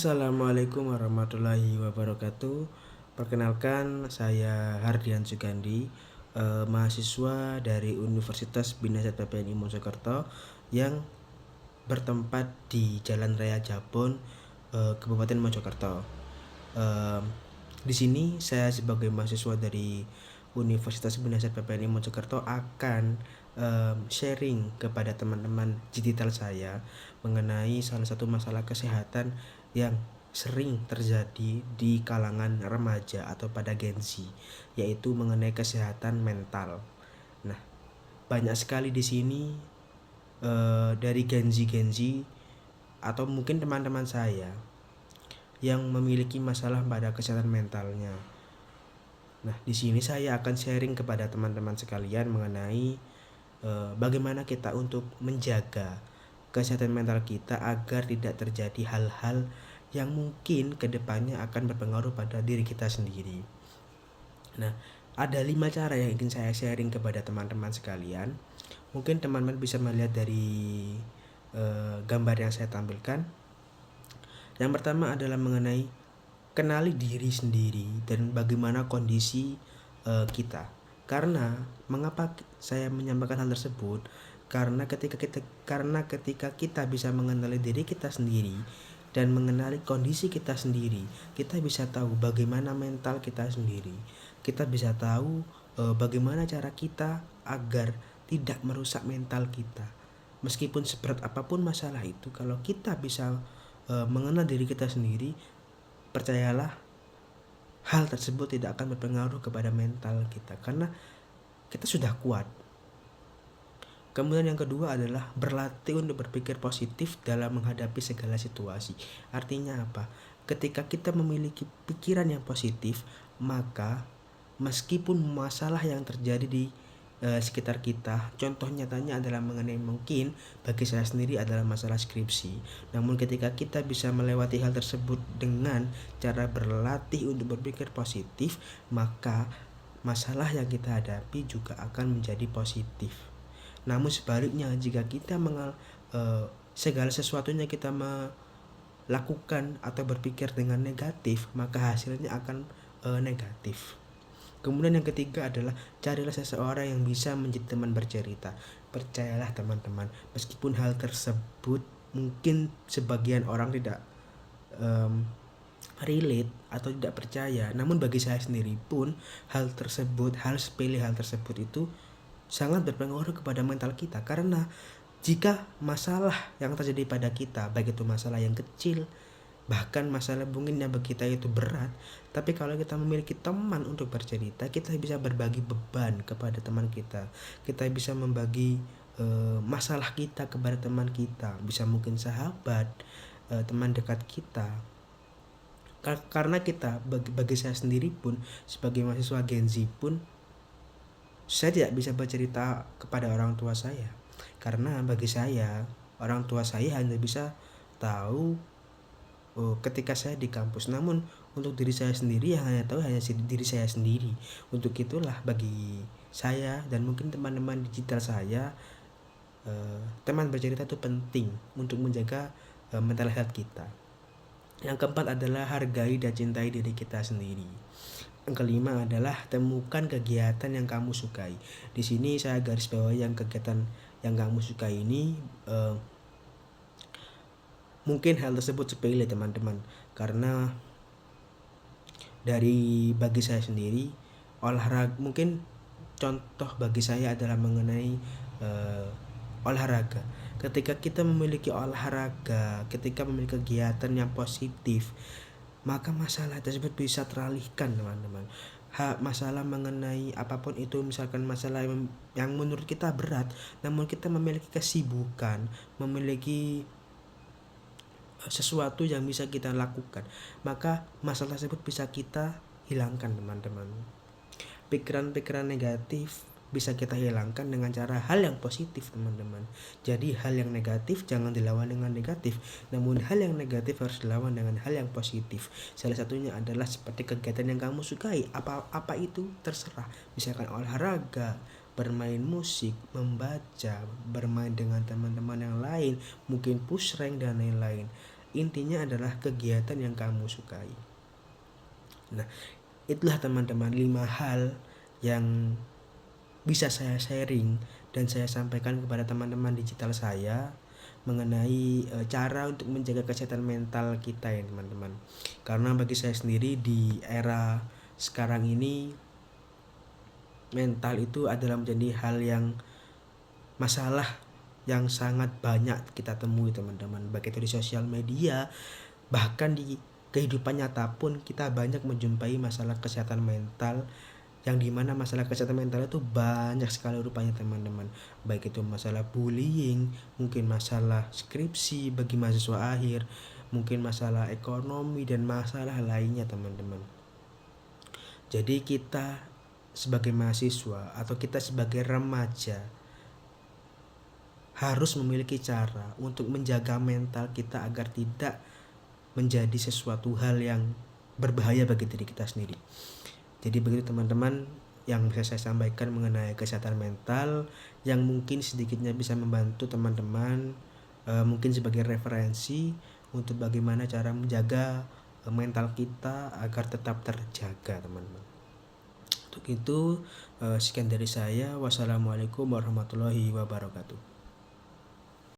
Assalamualaikum warahmatullahi wabarakatuh. Perkenalkan, saya Hardian Sugandi, mahasiswa dari Universitas Binasat PPNI Mojokerto yang bertempat di Jalan Raya Jabon, Kabupaten Mojokerto. Di sini saya sebagai mahasiswa dari Universitas Binasat PPNI Mojokerto akan sharing kepada teman-teman digital saya mengenai salah satu masalah kesehatan yang sering terjadi di kalangan remaja atau pada Gen Z, yaitu mengenai kesehatan mental. Nah, banyak sekali di sini dari Gen Z atau mungkin teman-teman saya yang memiliki masalah pada kesehatan mentalnya. Nah, di sini saya akan sharing kepada teman-teman sekalian mengenai bagaimana kita untuk menjaga kesehatan mental kita agar tidak terjadi hal-hal yang mungkin kedepannya akan berpengaruh pada diri kita sendiri. Nah, ada 5 cara yang ingin saya sharing kepada teman-teman sekalian. Mungkin teman-teman bisa melihat dari gambar yang saya tampilkan. Yang pertama adalah mengenai kenali diri sendiri dan bagaimana kondisi kita. Karena mengapa saya menyampaikan hal tersebut? Karena ketika kita bisa mengenali diri kita sendiri dan mengenali kondisi kita sendiri, kita bisa tahu bagaimana mental kita sendiri. Kita bisa tahu bagaimana cara kita agar tidak merusak mental kita. Meskipun seberat apapun masalah itu, kalau kita bisa mengenal diri kita sendiri, percayalah hal tersebut tidak akan berpengaruh kepada mental kita karena kita sudah kuat. Kemudian yang kedua adalah berlatih untuk berpikir positif dalam menghadapi segala situasi. Artinya apa? Ketika kita memiliki pikiran yang positif, maka meskipun masalah yang terjadi di sekitar kita, contoh nyatanya adalah mengenai, mungkin bagi saya sendiri adalah masalah skripsi. Namun ketika kita bisa melewati hal tersebut dengan cara berlatih untuk berpikir positif, maka masalah yang kita hadapi juga akan menjadi positif. Namun sebaliknya, jika kita segala sesuatunya kita melakukan atau berpikir dengan negatif, maka hasilnya akan negatif. Kemudian yang ketiga adalah carilah seseorang yang bisa menjadi teman bercerita. Percayalah teman-teman, meskipun hal tersebut mungkin sebagian orang tidak relate atau tidak percaya, namun bagi saya sendiri pun hal sepele hal tersebut itu sangat berpengaruh kepada mental kita. Karena jika masalah yang terjadi pada kita, baik itu masalah yang kecil, bahkan masalah mungkin yang bagi kita itu berat, tapi kalau kita memiliki teman untuk bercerita, kita bisa berbagi beban kepada teman kita. Kita bisa membagi masalah kita kepada teman kita, bisa mungkin sahabat, teman dekat kita. Karena kita bagi saya sendiri pun sebagai mahasiswa Gen Z pun, saya tidak bisa bercerita kepada orang tua saya karena bagi saya orang tua saya hanya bisa tahu ketika saya di kampus. Namun untuk diri saya sendiri yang hanya tahu hanya diri saya sendiri. Untuk itulah bagi saya dan mungkin teman-teman digital saya, teman bercerita itu penting untuk menjaga mental health kita. Yang keempat adalah hargai dan cintai diri kita sendiri. Yang kelima adalah temukan kegiatan yang kamu sukai. Di sini saya garis bawahi yang kegiatan yang kamu sukai ini, mungkin hal tersebut sepele teman-teman, karena bagi saya sendiri olahraga, mungkin contoh bagi saya adalah mengenai olahraga. Ketika kita memiliki olahraga, ketika memiliki kegiatan yang positif, maka masalah tersebut bisa teralihkan teman-teman. Masalah mengenai apapun itu, misalkan masalah yang menurut kita berat, namun kita memiliki kesibukan, memiliki sesuatu yang bisa kita lakukan, maka masalah tersebut bisa kita hilangkan teman-teman. Pikiran-pikiran negatif bisa kita hilangkan dengan cara hal yang positif teman-teman. Jadi hal yang negatif jangan dilawan dengan negatif, namun hal yang negatif harus dilawan dengan hal yang positif. Salah satunya adalah seperti kegiatan yang kamu sukai. Apa itu terserah, misalkan olahraga, bermain musik, membaca, bermain dengan teman-teman yang lain, mungkin push rank dan lain-lain. Intinya adalah kegiatan yang kamu sukai. Nah, itulah teman-teman 5 hal yang bisa saya sharing dan saya sampaikan kepada teman-teman digital saya mengenai cara untuk menjaga kesehatan mental kita ya teman-teman. Karena bagi saya sendiri di era sekarang ini mental itu adalah menjadi hal yang masalah yang sangat banyak kita temui teman-teman, baik itu di sosial media, bahkan di kehidupan nyata pun kita banyak menjumpai masalah kesehatan mental, yang dimana masalah kesehatan mental itu banyak sekali rupanya teman-teman, baik itu masalah bullying, mungkin masalah skripsi bagi mahasiswa akhir, mungkin masalah ekonomi dan masalah lainnya teman-teman. Jadi kita sebagai mahasiswa atau kita sebagai remaja harus memiliki cara untuk menjaga mental kita agar tidak menjadi sesuatu hal yang berbahaya bagi diri kita sendiri. Jadi begitu teman-teman yang bisa saya sampaikan mengenai kesehatan mental, yang mungkin sedikitnya bisa membantu teman-teman mungkin sebagai referensi untuk bagaimana cara menjaga mental kita agar tetap terjaga teman-teman. Untuk itu sekian dari saya. Wassalamualaikum warahmatullahi wabarakatuh.